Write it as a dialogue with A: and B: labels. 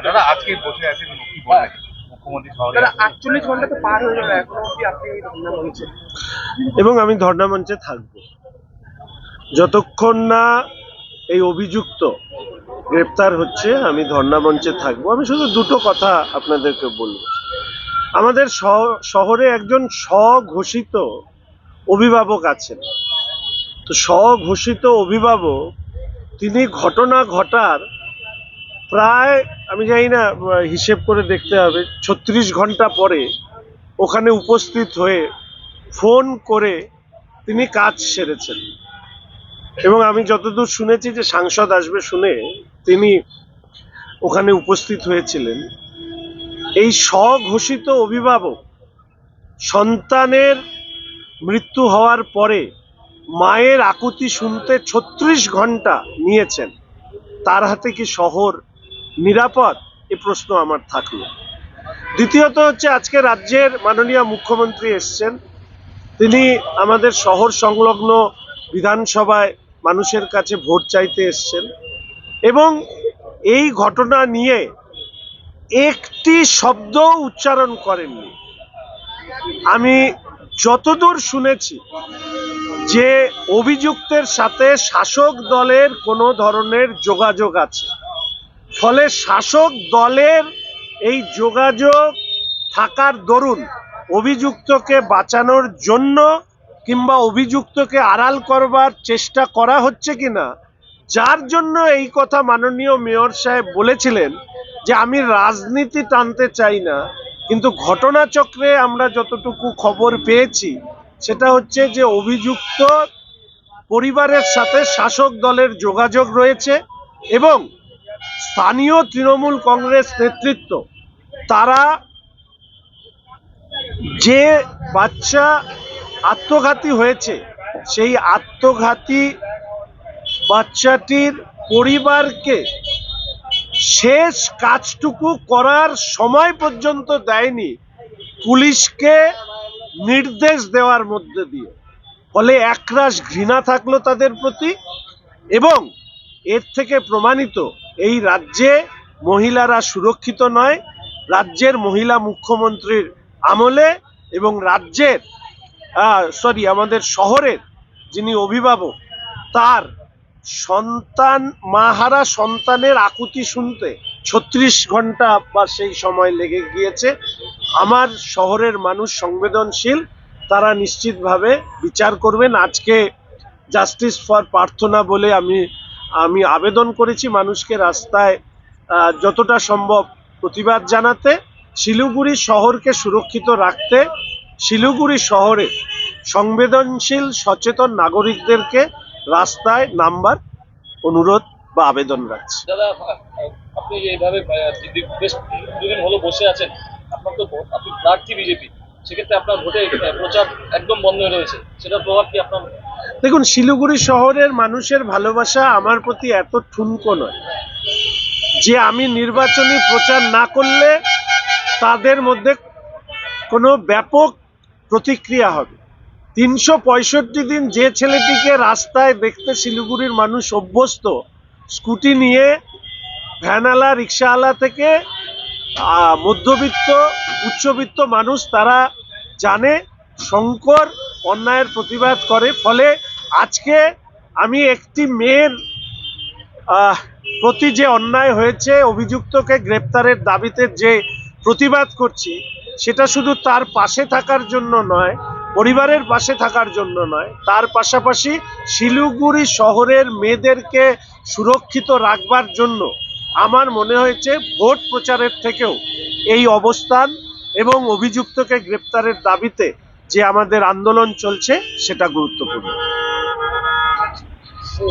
A: দাদা আজকে বসে আছেন কি বলবেন মুখ্যমন্ত্রী শহরে
B: 48 ঘন্টা তো পার হয়ে গেল, এখনো কি আপনি ধর্ণা মঞ্চে?
C: এবং আমি ধর্ণা মঞ্চে থাকব যতক্ষণ না এই অভিযুক্ত গ্রেপ্তার হচ্ছে। আমি ধর্ণা মঞ্চে থাকবো। আমি শুধু দুটো কথা আপনাদেরকে বলবো। আমাদের শহরে একজন স্বঘোষিত অভিভাবক আছেন। তো স্বঘোষিত অভিভাবক তিনি ঘটনা ঘটার প্রায়, আমি জানি না, হিসেব করে দেখতে হবে, 36 ঘন্টা পরে ওখানে উপস্থিত হয়ে ফোন করে তিনি কাজ সেরেছেন। এবং আমি যতদূর শুনেছি যে সাংসদ আসবে শুনে তিনি ওখানে উপস্থিত হয়েছিলেন। এই স্বঘোষিত অভিভাবক সন্তানের মৃত্যু হওয়ার পরে মায়ের আকুতি শুনতে 36 ঘন্টা নিয়েছেন। তার হাতে কি শহর নিরাপদ? এ প্রশ্ন আমার থাকলো। দ্বিতীয়ত হচ্ছে, আজকে রাজ্যের মাননীয় মুখ্যমন্ত্রী এসছেন। তিনি আমাদের শহর সংলগ্ন বিধানসভায় মানুষের কাছে ভোট চাইতে এসছেন এবং এই ঘটনা নিয়ে একটি শব্দ উচ্চারণ করেননি। আমি যতদূর শুনেছি যে অভিযুক্তের সাথে শাসক দলের কোনো ধরনের যোগাযোগ আছে, ফলে শাসক দলের এই যোগাযোগ থাকার দরুন অভিযুক্তকে বাঁচানোর জন্য কিংবা অভিযুক্তকে আড়াল করবার চেষ্টা করা হচ্ছে কিনা, যার জন্য এই কথা মাননীয় মেয়র সাহেব বলেছিলেন যে আমি রাজনীতি টানতে চাই না, কিন্তু ঘটনাচক্রে আমরা যতটুকু খবর পেয়েছি সেটা হচ্ছে যে অভিযুক্ত পরিবারের সাথে শাসক দলের যোগাযোগ রয়েছে এবং স্থানীয় তৃণমূল কংগ্রেস নেতৃত্ব তারা যে বাচ্চা আত্মঘাতী হয়েছে সেই আত্মঘাতী বাচ্চাটির পরিবারকে শেষ কাজটুকু করার সময় পর্যন্ত দেয়নি পুলিশকে নির্দেশ দেওয়ার মধ্যে দিয়ে। ফলে একরাশ ঘৃণা থাকলো তাদের প্রতি এবং এর থেকে প্রমাণিত এই রাজ্যে মহিলারা সুরক্ষিত নয়। রাজ্যের মহিলা মুখ্যমন্ত্রীর আমলে এবং রাজ্যের আমাদের শহরের যিনি অভিভাবক তার সন্তান, মাহারা সন্তানের আকুতি শুনতে 36 ঘন্টা বা সেই সময় লেগে গিয়েছে। আমার শহরের মানুষ সংবেদনশীল, তারা নিশ্চিতভাবে বিচার করবেন। আজকে জাস্টিস ফর প্রার্থনা বলে আমি আবেদন করেছি মানুষকে রাস্তায় যতটা সম্ভব প্রতিবাদ জানাতে, শিলিগুড়ি শহরকে সুরক্ষিত রাখতে, শিলিগুড়ি শহরে সংবেদনশীল সচেতন নাগরিকদেরকে রাস্তায় নামবার অনুরোধ বা আবেদন রাখছি।
D: দাদা আপনি এইভাবে বেশ দুদিন হলো বসে আছেন, আপনার তো আপনি প্রার্থী বিজেপি, সেক্ষেত্রে আপনার ভোটে প্রচার একদম বন্ধ হয়ে রয়েছে, সেটার প্রভাব কি আপনার?
C: দেখুন, শিলিগুড়ি শহরের মানুষের ভালোবাসা আমার প্রতি এত ঠুনকো নয় যে আমি নির্বাচনী প্রচার না করলে তাদের মধ্যে কোনো ব্যাপক প্রতিক্রিয়া হবে। 365 দিন যে ছেলেটিকে রাস্তায় দেখতে শিলিগুড়ির মানুষ অভ্যস্ত, স্কুটি নিয়ে ভ্যানওয়ালা, রিক্সাওয়ালা থেকে মধ্যবিত্ত উচ্চবিত্ত মানুষ, তারা জানে শঙ্কর অন্যায়ের প্রতিবাদ করে। ফলে আজকে আমি একটি মেয়ের প্রতি যে অন্যায় হয়েছে, অভিযুক্তকে গ্রেপ্তারের দাবিতে যে প্রতিবাদ করছি, সেটা শুধু তার পাশে থাকার জন্য নয়, পরিবারের পাশে থাকার জন্য নয়, তার পাশাপাশি শিলিগুড়ি শহরের মেয়েদেরকে সুরক্ষিত রাখবার জন্য আমার মনে হয়েছে ভোট প্রচারের থেকেও এই অবস্থান এবং অভিযুক্তকে গ্রেপ্তারের দাবিতে যে আমাদের আন্দোলন চলছে সেটা গুরুত্বপূর্ণ।